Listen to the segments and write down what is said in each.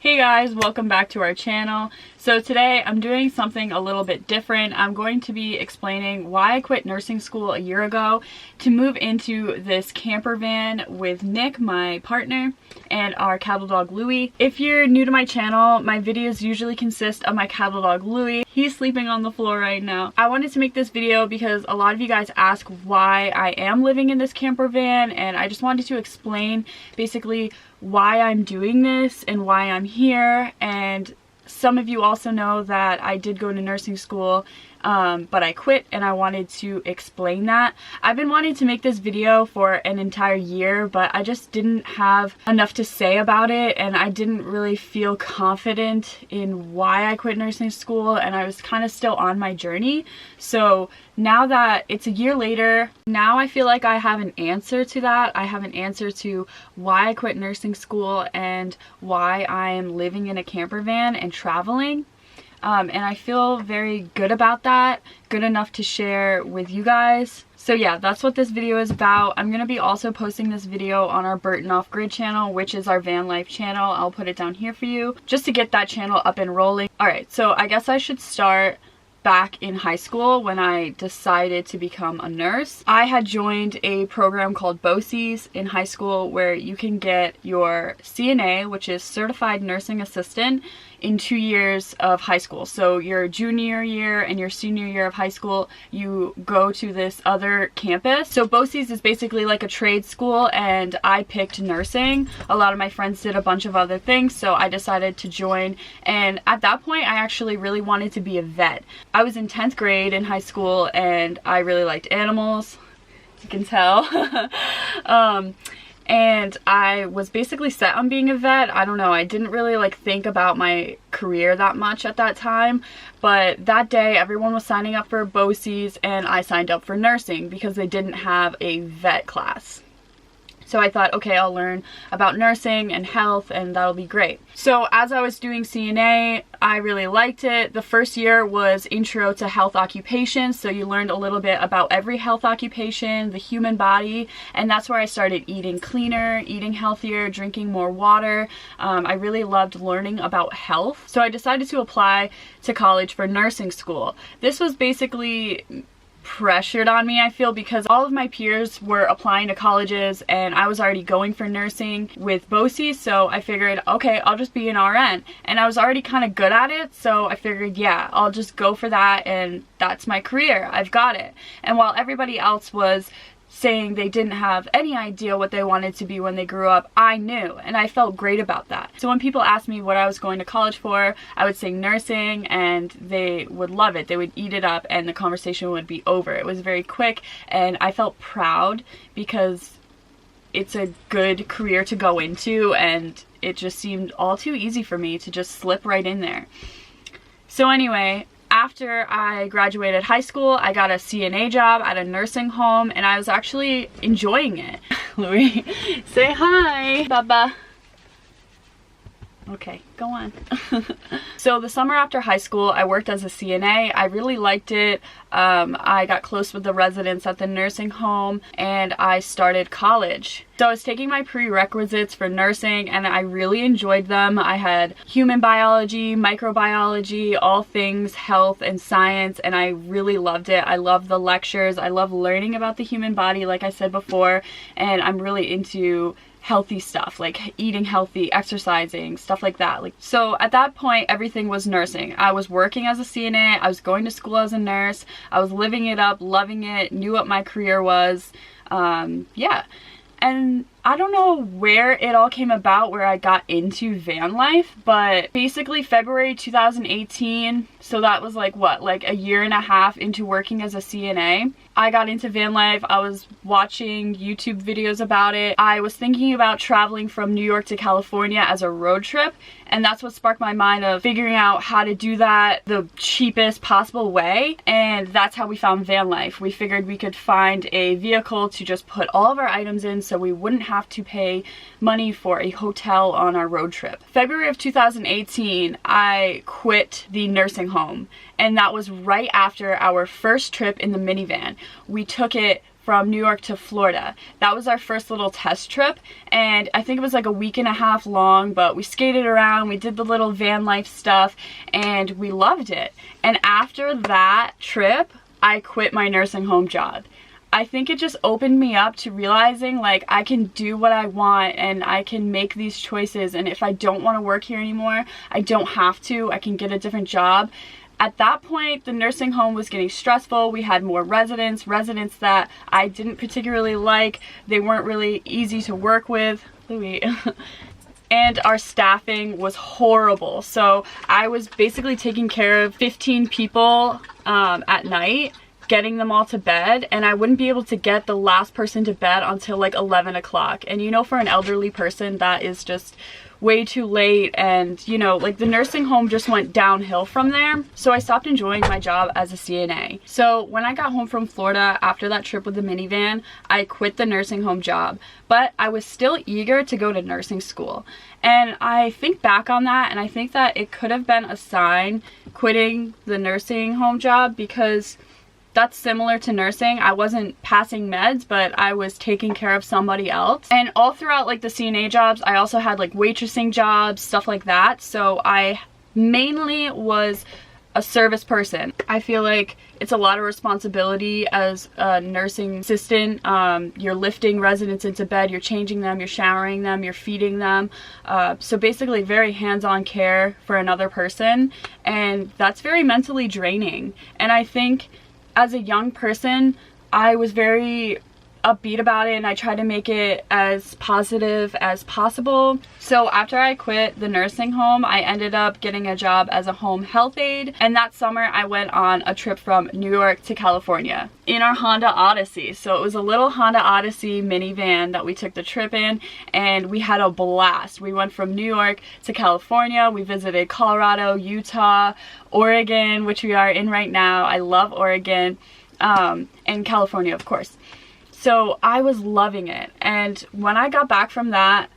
Hey guys, welcome back to our channel. So today I'm doing something a little bit different. I'm going to be explaining why I quit nursing school a year ago to move into this camper van with Nick, my partner, and our cattle dog Louie. If you're new to my channel, my videos usually consist of my cattle dog Louie. He's sleeping on the floor right now. I wanted to make this video because a lot of you guys ask why I am living in this camper van, and I just wanted to explain basically why I'm doing this and why I'm here. And some of you also know that I did go to nursing school, but I quit, and I wanted to explain that. I've been wanting to make this video for an entire year, but I just didn't have enough to say about it, and I didn't really feel confident in why I quit nursing school, and I was kind of still on my journey. So now that it's a year later, now I feel like I have an answer to that. I have an answer to why I quit nursing school and why I am living in a camper van and traveling. And I feel very good about that, good enough to share with you guys. So yeah, that's what this video is about. I'm going to be also posting this video on our Burton Off Grid channel, which is our van life channel. I'll put it down here for you, just to get that channel up and rolling. Alright, so I guess I should start back in high school when I decided to become a nurse. I had joined a program called BOCES in high school where you can get your CNA, which is Certified Nursing Assistant, in 2 years of high school. So your junior year and your senior year of high school, you go to this other campus. So BOCES is basically like a trade school, and I picked nursing. A lot of my friends did a bunch of other things, so I decided to join. And at that point, I actually really wanted to be a vet. I was in 10th grade in high school, and I really liked animals, you can tell. And I was basically set on being a vet. I don't know, I didn't really think about my career that much at that time, but that day everyone was signing up for BOCES, and I signed up for nursing because they didn't have a vet class. So I thought, okay, I'll learn about nursing and health, and that'll be great. So as I was doing CNA, I really liked it. The first year was Intro to Health Occupations, so you learned a little bit about every health occupation, the human body, and that's where I started eating cleaner, eating healthier, drinking more water. I really loved learning about health. So I decided to apply to college for nursing school. This was basically pressured on me, I feel, because all of my peers were applying to colleges and I was already going for nursing with BOCES, so I figured, okay, I'll just be an RN. And I was already kind of good at it, so I figured, yeah, I'll just go for that, and that's my career. I've got it. And while everybody else was saying they didn't have any idea what they wanted to be when they grew up, I knew, and I felt great about that. So when people asked me what I was going to college for, I would say nursing, and they would love it. They would eat it up, and the conversation would be over. It was very quick, and I felt proud because it's a good career to go into, and it just seemed all too easy for me to just slip right in there. So anyway, after I graduated high school, I got a CNA job at a nursing home, and I was actually enjoying it. Louie, say hi, Baba. Okay, go on. So the summer after high school, I worked as a CNA. I really liked it. I got close with the residents at the nursing home, and I started college. So I was taking my prerequisites for nursing, and I really enjoyed them. I had human biology, microbiology, all things health and science, and I really loved it. I loved the lectures. I love learning about the human body, like I said before, and I'm really into healthy stuff, like eating healthy, exercising, stuff like that. So at that point, everything was nursing. I was working as a CNA, I was going to school as a nurse, I was living it up, loving it, knew what my career was. Yeah. And I don't know where it all came about, where I got into van life, but basically February 2018, so that was like a year and a half into working as a CNA, I got into van life. I was watching YouTube videos about it. I was thinking about traveling from New York to California as a road trip, and that's what sparked my mind of figuring out how to do that the cheapest possible way, and that's how we found van life. We figured we could find a vehicle to just put all of our items in so we wouldn't have to pay money for a hotel on our road trip. February of 2018, I quit the nursing home, and that was right after our first trip in the minivan. We took it from New York to Florida. That was our first little test trip, and I think it was like a week and a half long, but we skated around, we did the little van life stuff, and we loved it. And after that trip, I quit my nursing home job. I think it just opened me up to realizing like I can do what I want and I can make these choices, and if I don't want to work here anymore, I don't have to. I can get a different job. At that point, the nursing home was getting stressful. We had more residents that I didn't particularly like. They weren't really easy to work with. Louis. And our staffing was horrible. So I was basically taking care of 15 people at night, getting them all to bed, and I wouldn't be able to get the last person to bed until like 11 o'clock. And you know, for an elderly person, that is just way too late, and you know, like the nursing home just went downhill from there. So I stopped enjoying my job as a CNA. So when I got home from Florida after that trip with the minivan, I quit the nursing home job, but I was still eager to go to nursing school. And I think back on that, and I think that it could have been a sign, quitting the nursing home job, because that's similar to nursing. I wasn't passing meds, but I was taking care of somebody else. And all throughout like the CNA jobs, I also had like waitressing jobs, stuff like that. So I mainly was a service person. I feel like it's a lot of responsibility as a nursing assistant. You're lifting residents into bed, you're changing them, you're showering them, you're feeding them. So basically very hands-on care for another person, and that's very mentally draining. And I think as a young person, I was very upbeat about it, and I tried to make it as positive as possible. So after I quit the nursing home, I ended up getting a job as a home health aide, and that summer I went on a trip from New York to California in our Honda Odyssey. So it was a little Honda Odyssey minivan that we took the trip in, and we had a blast. We went from New York to California. We visited Colorado, Utah, Oregon, which we are in right now. I love Oregon, and California, of course. So I was loving it, and when I got back from that,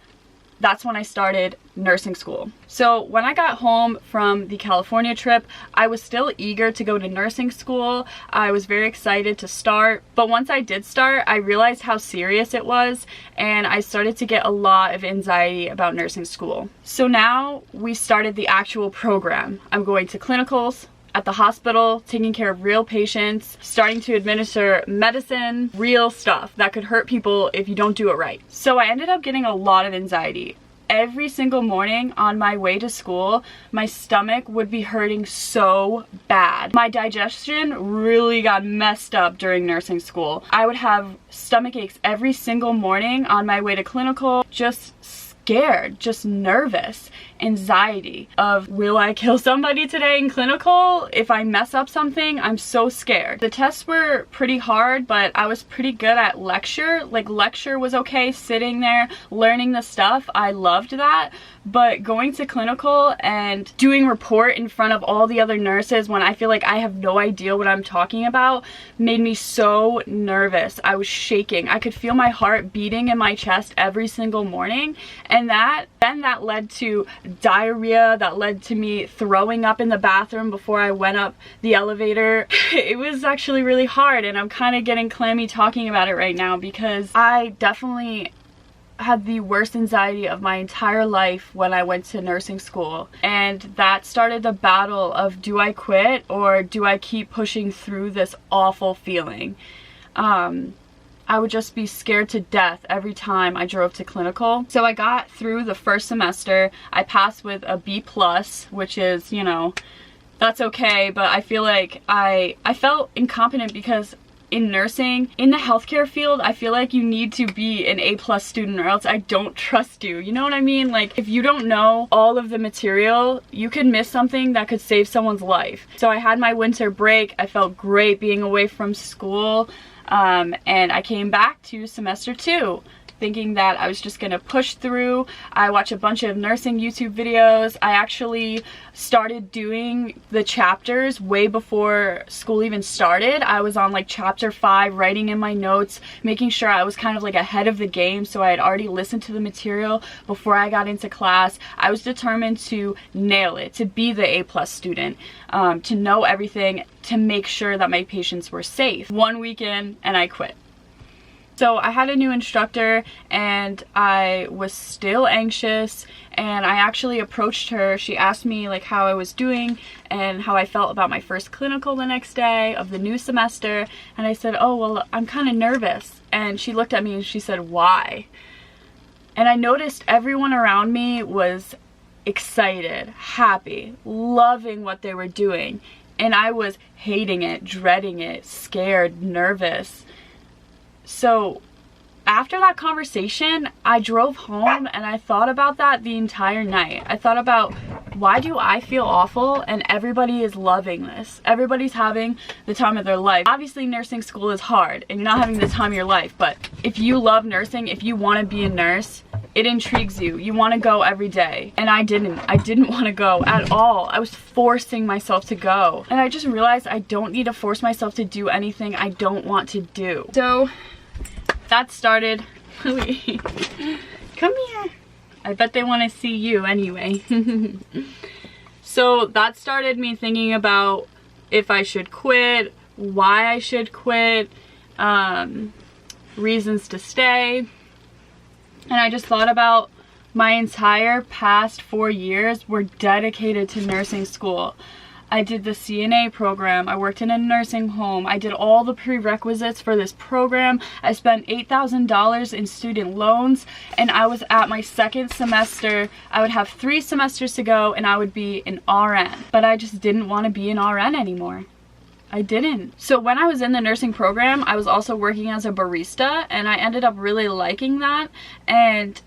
that's when I started nursing school. So when I got home from the California trip, I was still eager to go to nursing school. I was very excited to start, but once I did start, I realized how serious it was, and I started to get a lot of anxiety about nursing school. So now we started the actual program. I'm going to clinicals at the hospital, taking care of real patients, starting to administer medicine, real stuff that could hurt people if you don't do it right. So I ended up getting a lot of anxiety. Every single morning on my way to school, my stomach would be hurting so bad. My digestion really got messed up during nursing school. I would have stomach aches every single morning on my way to clinical, just scared, just nervous, anxiety of, will I kill somebody today in clinical? If I mess up something, I'm so scared. The tests were pretty hard, but I was pretty good at lecture. Like lecture was okay, sitting there, learning the stuff, I loved that. But going to clinical and doing report in front of all the other nurses when I feel like I have no idea what I'm talking about made me so nervous. I was shaking. I could feel my heart beating in my chest every single morning, and then that led to diarrhea, that led to me throwing up in the bathroom before I went up the elevator. It was actually really hard, and I'm kind of getting clammy talking about it right now because I definitely had the worst anxiety of my entire life when I went to nursing school, and that started the battle of, do I quit or do I keep pushing through this awful feeling? I would just be scared to death every time I drove to clinical. So I got through the first semester. I passed with a B+, which is, you know, that's okay, but I feel like I felt incompetent because in nursing, in the healthcare field, I feel like you need to be an A+ student or else I don't trust you. You know what I mean? Like, if you don't know all of the material, you could miss something that could save someone's life. So I had my winter break. I felt great being away from school. And I came back to semester 2 thinking that I was just gonna push through. I watched a bunch of nursing YouTube videos. I actually started doing the chapters way before school even started. I was on like chapter 5, writing in my notes, making sure I was kind of like ahead of the game, so I had already listened to the material before I got into class. I was determined to nail it, to be the A+ student, to know everything, to make sure that my patients were safe. 1 week in, and I quit. So I had a new instructor and I was still anxious, and I actually approached her. She asked me like how I was doing and how I felt about my first clinical the next day of the new semester, and I said, oh well, I'm kind of nervous. And she looked at me and she said, why? And I noticed everyone around me was excited, happy, loving what they were doing, and I was hating it, dreading it, scared, nervous. So after that conversation, I drove home and I thought about that the entire night. I thought about, why do I feel awful and everybody is loving this? Everybody's having the time of their life. Obviously nursing school is hard and you're not having the time of your life, but if you love nursing, if you want to be a nurse, it intrigues you. You want to go every day. And I didn't want to go at all. I was forcing myself to go. And I just realized I don't need to force myself to do anything I don't want to do. So that started, come here. I bet they want to see you anyway. So that started me thinking about if I should quit, why I should quit, reasons to stay. And I just thought about my entire past 4 years were dedicated to nursing school. I did the CNA program, I worked in a nursing home, I did all the prerequisites for this program, I spent $8,000 in student loans, and I was at my second semester. I would have 3 semesters to go and I would be an RN. But I just didn't want to be an RN anymore. I didn't. So when I was in the nursing program, I was also working as a barista, and I ended up really liking that and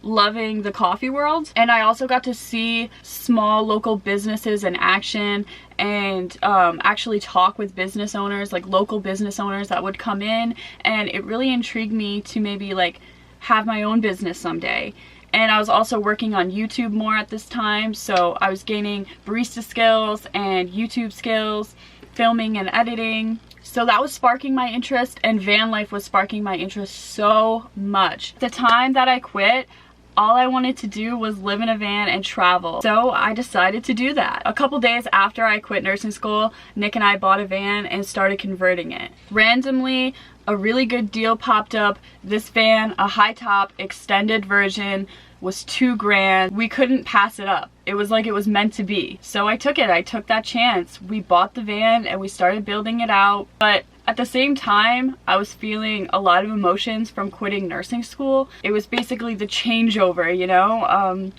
loving the coffee world. And I also got to see small local businesses in action and actually talk with business owners, like local business owners that would come in, and it really intrigued me to maybe like have my own business someday. And I was also working on YouTube more at this time, so I was gaining barista skills and YouTube skills, filming and editing. So that was sparking my interest, and van life was sparking my interest so much. The time that I quit, all I wanted to do was live in a van and travel. So I decided to do that. A couple days after I quit nursing school, Nick and I bought a van and started converting it. Randomly, a really good deal popped up. This van, a high top extended version, was $2 grand. We couldn't pass it up. It was like it was meant to be. So I took it. I took that chance. We bought the van and we started building it out. But at the same time, I was feeling a lot of emotions from quitting nursing school. It was basically the changeover, you know?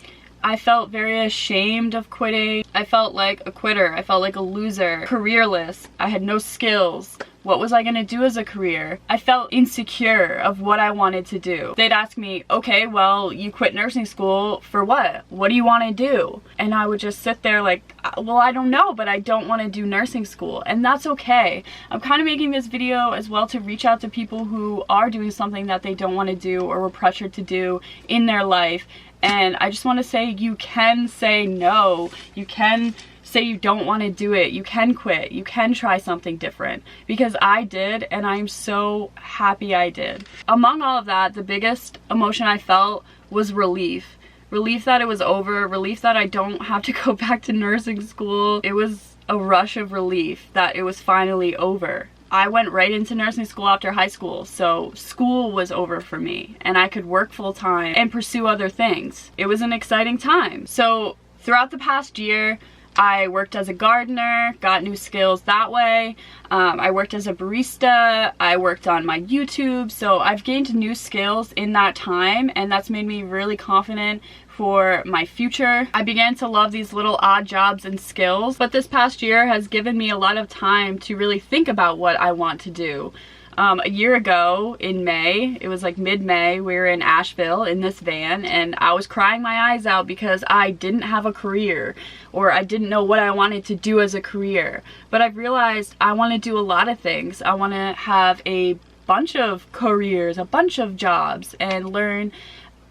I felt very ashamed of quitting. I felt like a quitter. I felt like a loser, careerless. I had no skills. What was I gonna do as a career? I felt insecure of what I wanted to do. They'd ask me, okay, well, you quit nursing school for what? What do you wanna do? And I would just sit there like, well, I don't know, but I don't wanna do nursing school. And that's okay. I'm kind of making this video as well to reach out to people who are doing something that they don't wanna do or were pressured to do in their life. And I just wanna say, you can say no. You can say you don't want to do it. You can quit. You can try something different, because I did, and I'm so happy I did. Among all of that, the biggest emotion I felt was relief. Relief that it was over, relief that I don't have to go back to nursing school. It was a rush of relief that it was finally over. I went right into nursing school after high school, so school was over for me and I could work full time and pursue other things. It was an exciting time. So throughout the past year, I worked as a gardener, got new skills that way. I worked as a barista, I worked on my YouTube, so I've gained new skills in that time, and that's made me really confident for my future. I began to love these little odd jobs and skills, but this past year has given me a lot of time to really think about what I want to do. A year ago in May, it was like mid-May, we were in Asheville in this van, and I was crying my eyes out because I didn't have a career, or I didn't know what I wanted to do as a career. But I've realized I want to do a lot of things. I want to have a bunch of careers, a bunch of jobs, and learn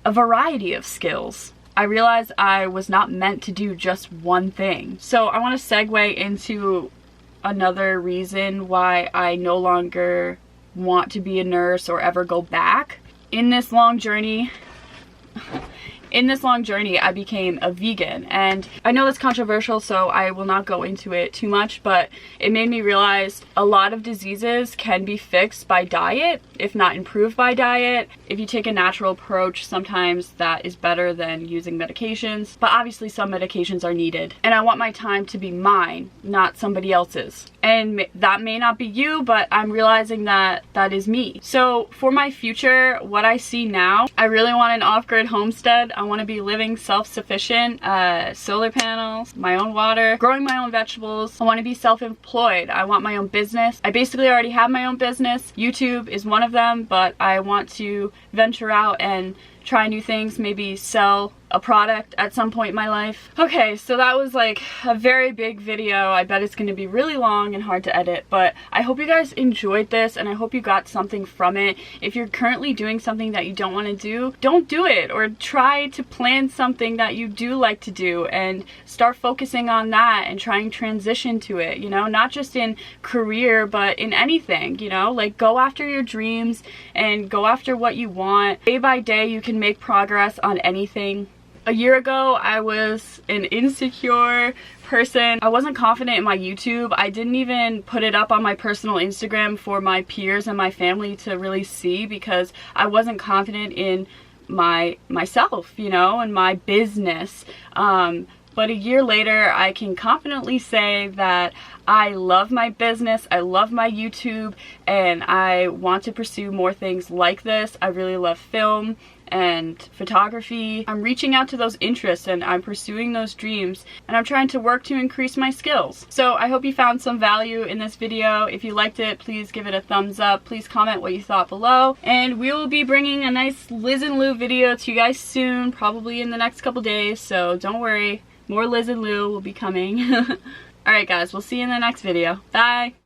a variety of skills. I realized I was not meant to do just one thing. So I want to segue into another reason why I no longer want to be a nurse or ever go back. In this long journey, In this long journey, I became a vegan, and I know that's controversial, so I will not go into it too much, but it made me realize a lot of diseases can be fixed by diet, if not improved by diet. If you take a natural approach, sometimes that is better than using medications, but obviously some medications are needed. And I want my time to be mine, not somebody else's. And that may not be you, but I'm realizing that that is me. So for my future, what I see now, I really want an off-grid homestead. I want to be living self-sufficient, solar panels, my own water, growing my own vegetables. I want to be self-employed. I want my own business. I basically already have my own business. YouTube is one of them, but I want to venture out and try new things, maybe sell a product at some point in my life. Okay, so that was like a very big video. I bet it's going to be really long and hard to edit, but I hope you guys enjoyed this and I hope you got something from it. If you're currently doing something that you don't want to do, don't do it, or try to plan something that you do like to do and start focusing on that and try and transition to it, you know, not just in career, but in anything, you know, like go after your dreams and go after what you want. Day by day, you can make progress on anything. A year ago, I was an insecure person. I wasn't confident in my YouTube. I didn't even put it up on my personal Instagram for my peers and my family to really see because I wasn't confident in myself, you know, and my business. But a year later, I can confidently say that I love my business, I love my YouTube, and I want to pursue more things like this. I really love film and photography. I'm reaching out to those interests and I'm pursuing those dreams, and I'm trying to work to increase my skills. So I hope you found some value in this video. If you liked it, please give it a thumbs up. Please comment what you thought below, and we will be bringing a nice Liz and Lou video to you guys soon, probably in the next couple days, so don't worry. More Liz and Lou will be coming. Alright guys, we'll see you in the next video. Bye!